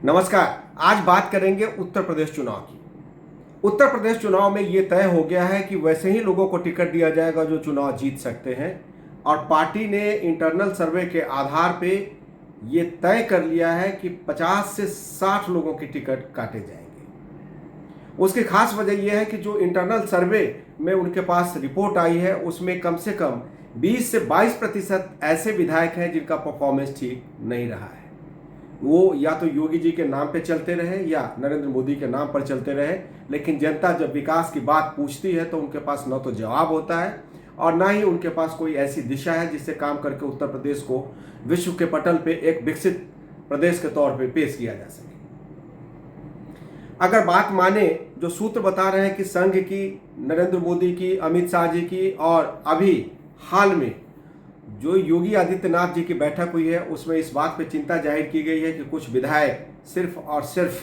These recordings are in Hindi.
नमस्कार। आज बात करेंगे उत्तर प्रदेश चुनाव की। उत्तर प्रदेश चुनाव में ये तय हो गया है कि वैसे ही लोगों को टिकट दिया जाएगा जो चुनाव जीत सकते हैं, और पार्टी ने इंटरनल सर्वे के आधार पे ये तय कर लिया है कि 50 से 60 लोगों की टिकट काटे जाएंगे। उसकी खास वजह यह है कि जो इंटरनल सर्वे में उनके पास रिपोर्ट आई है उसमें कम से कम 20 से 22% ऐसे विधायक हैं जिनका परफॉर्मेंस ठीक नहीं रहा है। वो या तो योगी जी के नाम पे चलते रहे या नरेंद्र मोदी के नाम पर चलते रहे, लेकिन जनता जब विकास की बात पूछती है तो उनके पास न तो जवाब होता है और ना ही उनके पास कोई ऐसी दिशा है जिससे काम करके उत्तर प्रदेश को विश्व के पटल पे एक विकसित प्रदेश के तौर पे पेश किया जा सके। अगर बात माने, जो सूत्र बता रहे हैं कि संघ की, नरेंद्र मोदी की, अमित शाह जी की, और अभी हाल में जो योगी आदित्यनाथ जी की बैठक हुई है उसमें इस बात पे चिंता जाहिर की गई है कि कुछ विधायक सिर्फ और सिर्फ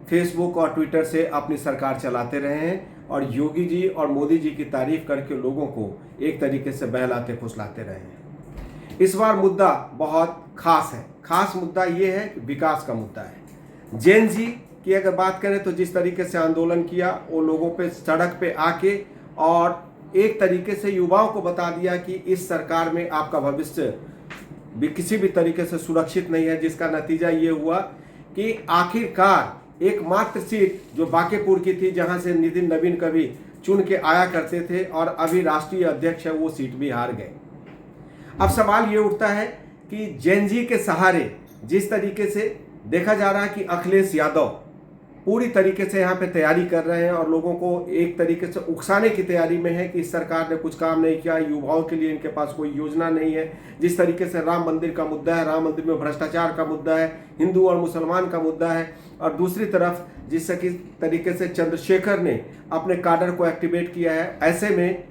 फेसबुक और ट्विटर से अपनी सरकार चलाते रहे हैं और योगी जी और मोदी जी की तारीफ करके लोगों को एक तरीके से बहलाते फुसलाते रहे हैं। इस बार मुद्दा बहुत खास है। खास मुद्दा ये है कि विकास का मुद्दा है। जेन जी की अगर बात करें तो जिस तरीके से आंदोलन किया, वो लोगों पे सड़क पे आके और एक तरीके से युवाओं को बता दिया कि इस सरकार में आपका भविष्य भी किसी भी तरीके से सुरक्षित नहीं है, जिसका नतीजा ये हुआ कि आखिरकार एकमात्र सीट जो बांकेपुर की थी, जहां से नितिन नवीन कभी चुन के आया करते थे और अभी राष्ट्रीय अध्यक्ष है, वो सीट भी हार गए। अब सवाल ये उठता है कि जेनजी के सहारे जिस तरीके से देखा जा रहा है कि अखिलेश यादव पूरी तरीके से यहाँ पे तैयारी कर रहे हैं और लोगों को एक तरीके से उकसाने की तैयारी में है कि इस सरकार ने कुछ काम नहीं किया, युवाओं के लिए इनके पास कोई योजना नहीं है। जिस तरीके से राम मंदिर का मुद्दा है, राम मंदिर में भ्रष्टाचार का मुद्दा है, हिंदू और मुसलमान का मुद्दा है, और दूसरी तरफ जिस तरीके से चंद्रशेखर ने अपने काडर को एक्टिवेट किया है, ऐसे में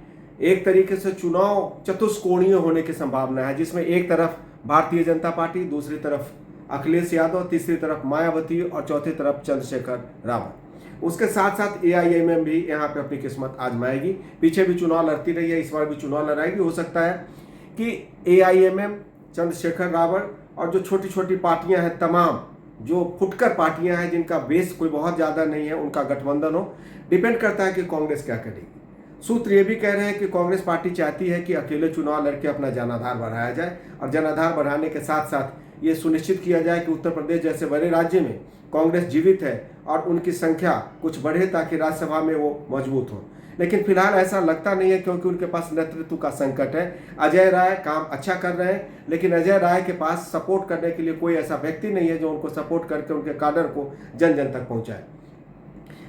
एक तरीके से चुनाव चतुष्कोणीय होने की संभावना है, जिसमें एक तरफ भारतीय जनता पार्टी, दूसरी तरफ अखिलेश यादव, तीसरी तरफ मायावती और चौथी तरफ चंद्रशेखर रावत। उसके साथ साथ एआईएमएम भी यहाँ पे अपनी किस्मत आजमाएगी। पीछे भी चुनाव लड़ती रही है, इस बार भी चुनाव लड़ाएगी। हो सकता है कि एआईएमएम, चंद्रशेखर रावत और जो छोटी छोटी पार्टियां हैं, तमाम जो फुटकर पार्टियां हैं जिनका बेस कोई बहुत ज़्यादा नहीं है, उनका गठबंधन हो। डिपेंड करता है कि कांग्रेस क्या करेगी। सूत्र ये भी कह रहे हैं कि कांग्रेस पार्टी चाहती है कि अकेले चुनाव लड़के अपना जनाधार बढ़ाया जाए, और जनाधार बढ़ाने के साथ साथ ये सुनिश्चित किया जाए कि उत्तर प्रदेश जैसे बड़े राज्य में कांग्रेस जीवित है और उनकी संख्या कुछ बढ़े ताकि राज्यसभा में वो मजबूत हो। लेकिन फिलहाल ऐसा लगता नहीं है, क्योंकि उनके पास नेतृत्व का संकट है। अजय राय काम अच्छा कर रहे हैं, लेकिन अजय राय के पास सपोर्ट करने के लिए कोई ऐसा व्यक्ति नहीं है जो उनको सपोर्ट करके उनके काडर को जन जन तक पहुँचाए।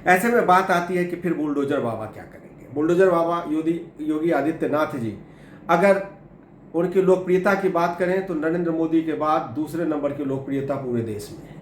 ऐसे में बात आती है कि फिर बुलडोजर बाबा क्या करेंगे। बुलडोजर बाबा योगी आदित्यनाथ जी, अगर उनकी लोकप्रियता की बात करें तो नरेंद्र मोदी के बाद दूसरे नंबर की लोकप्रियता पूरे देश में है।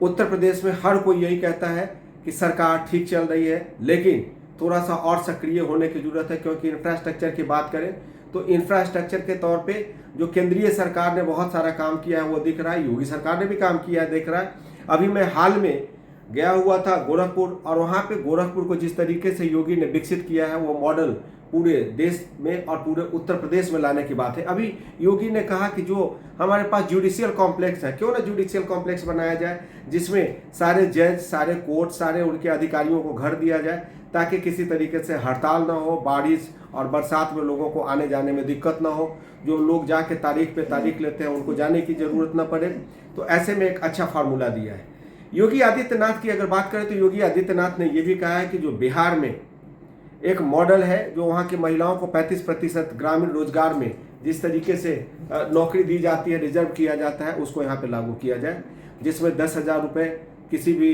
उत्तर प्रदेश में हर कोई यही कहता है कि सरकार ठीक चल रही है, लेकिन थोड़ा सा और सक्रिय होने की जरूरत है, क्योंकि इंफ्रास्ट्रक्चर की बात करें तो इंफ्रास्ट्रक्चर के तौर पे जो केंद्रीय सरकार ने बहुत सारा काम किया है वो दिख रहा है, योगी सरकार ने भी काम किया है, दिख रहा है। अभी मैं हाल में गया हुआ था गोरखपुर, और वहाँ पे गोरखपुर को जिस तरीके से योगी ने विकसित किया है वो मॉडल पूरे देश में और पूरे उत्तर प्रदेश में लाने की बात है। अभी योगी ने कहा कि जो हमारे पास जुडिशियल कॉम्प्लेक्स है, क्यों ना जुडिशियल कॉम्प्लेक्स बनाया जाए, जिसमें सारे जज, सारे कोर्ट, सारे उनके अधिकारियों को घर दिया जाए, ताकि किसी तरीके से हड़ताल ना हो, बारिश और बरसात में लोगों को आने जाने में दिक्कत ना हो, जो लोग जाके तारीख पे तारीख लेते हैं उनको जाने की जरूरत ना पड़े। तो ऐसे में एक अच्छा फार्मूला दिया है। योगी आदित्यनाथ की अगर बात करें तो योगी आदित्यनाथ ने यह भी कहा है कि जो बिहार में एक मॉडल है, जो वहाँ की महिलाओं को 35% ग्रामीण रोजगार में जिस तरीके से नौकरी दी जाती है, रिजर्व किया जाता है, उसको यहाँ पे लागू किया जाए, जिसमें 10,000 रुपये किसी भी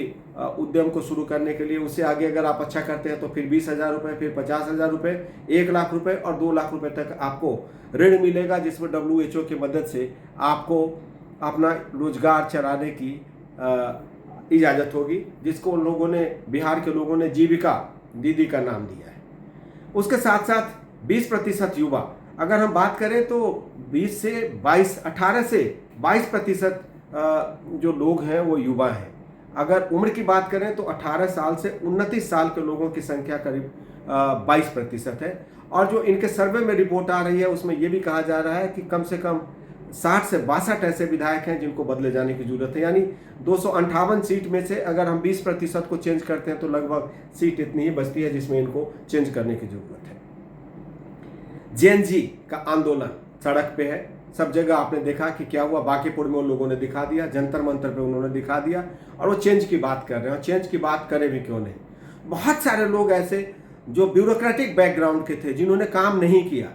उद्यम को शुरू करने के लिए, उससे आगे अगर आप अच्छा करते हैं तो फिर 20,000 रुपये, फिर 50,000 रुपये, 1 लाख रुपये और 2 लाख रुपये तक आपको ऋण मिलेगा, जिसमें WHO की मदद से आपको अपना रोजगार चलाने की इजाज़त होगी, जिसको उन लोगों ने, बिहार के लोगों ने जीविका दीदी का नाम दिया है। उसके साथ साथ 20% युवा, अगर हम बात करें तो 18 से 22% जो लोग हैं वो युवा हैं। अगर उम्र की बात करें तो 18 साल से 29 साल के लोगों की संख्या करीब 22% है। और जो इनके सर्वे में रिपोर्ट आ रही है उसमें ये भी कहा जा रहा है कि कम से कम 60 से 62 ऐसे विधायक हैं जिनको बदले जाने की जरूरत है। यानी 258 सीट में से अगर हम 20% को चेंज करते हैं तो लगभग सीट इतनी ही बचती है जिसमें इनको चेंज करने की जरूरत है। जेएनजी का आंदोलन सड़क पे है, सब जगह आपने देखा कि क्या हुआ। बांकीपुर में उन लोगों ने दिखा दिया, जंतर मंतर पे उन्होंने दिखा दिया, और वो चेंज की बात कर रहे हैं। और चेंज की बात करें भी क्यों नहीं, बहुत सारे लोग ऐसे जो ब्यूरोक्रेटिक बैकग्राउंड के थे, जिन्होंने काम नहीं किया,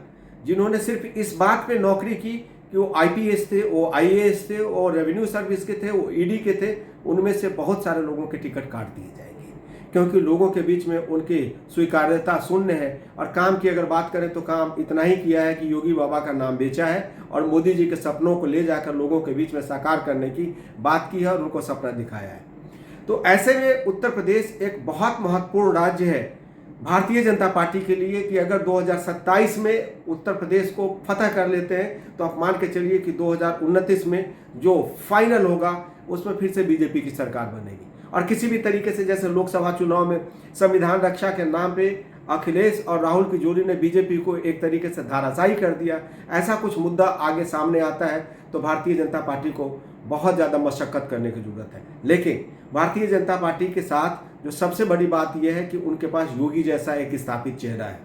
जिन्होंने सिर्फ इस बात पे नौकरी की कि वो आईपीएस थे, वो आईएएस थे, और रेवेन्यू सर्विस के थे, वो ईडी के थे, उनमें से बहुत सारे लोगों के टिकट काट दिए जाएंगे, क्योंकि लोगों के बीच में उनकी स्वीकार्यता शून्य है। और काम की अगर बात करें तो काम इतना ही किया है कि योगी बाबा का नाम बेचा है और मोदी जी के सपनों को ले जाकर लोगों के बीच में साकार करने की बात की है और उनको सपना दिखाया है। तो ऐसे में उत्तर प्रदेश एक बहुत महत्वपूर्ण राज्य है भारतीय जनता पार्टी के लिए कि अगर 2027 में उत्तर प्रदेश को फतह कर लेते हैं तो आप मान के चलिए कि 2029 में जो फाइनल होगा उसमें फिर से बीजेपी की सरकार बनेगी। और किसी भी तरीके से जैसे लोकसभा चुनाव में संविधान रक्षा के नाम पे अखिलेश और राहुल की जोड़ी ने बीजेपी को एक तरीके से धाराशायी कर दिया, ऐसा कुछ मुद्दा आगे सामने आता है तो भारतीय जनता पार्टी को बहुत ज़्यादा मशक्कत करने की जरूरत है। लेकिन भारतीय जनता पार्टी के साथ जो सबसे बड़ी बात यह है कि उनके पास योगी जैसा एक स्थापित चेहरा है,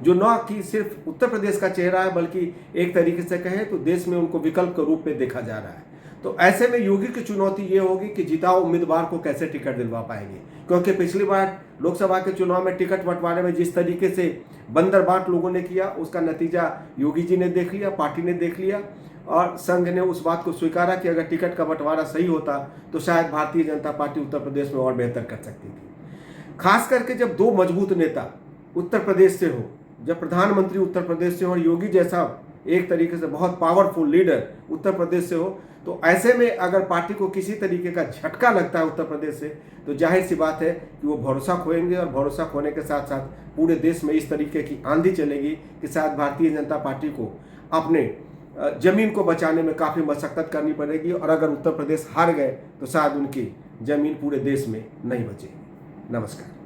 जो न कि सिर्फ उत्तर प्रदेश का चेहरा है बल्कि एक तरीके से कहें तो देश में उनको विकल्प के रूप में देखा जा रहा है। तो ऐसे में योगी की चुनौती ये होगी कि जिताऊ उम्मीदवार को कैसे टिकट दिलवा पाएंगे, क्योंकि पिछली बार लोकसभा के चुनाव में टिकट बंटवारे में जिस तरीके से बंदर बाट लोगों ने किया उसका नतीजा योगी जी ने देख लिया, पार्टी ने देख लिया, और संघ ने उस बात को स्वीकारा कि अगर टिकट का बंटवारा सही होता तो शायद भारतीय जनता पार्टी उत्तर प्रदेश में और बेहतर कर सकती थी। खास करके जब दो मजबूत नेता उत्तर प्रदेश से हो, जब प्रधानमंत्री उत्तर प्रदेश से हो और योगी जैसा एक तरीके से बहुत पावरफुल लीडर उत्तर प्रदेश से हो, तो ऐसे में अगर पार्टी को किसी तरीके का झटका लगता है उत्तर प्रदेश से तो जाहिर सी बात है कि वो भरोसा खोएंगे, और भरोसा खोने के साथ साथ पूरे देश में इस तरीके की आंधी चलेगी कि शायद भारतीय जनता पार्टी को अपने जमीन को बचाने में काफ़ी मशक्कत करनी पड़ेगी, और अगर उत्तर प्रदेश हार गए तो शायद उनकी जमीन पूरे देश में नहीं बचेगी। नमस्कार।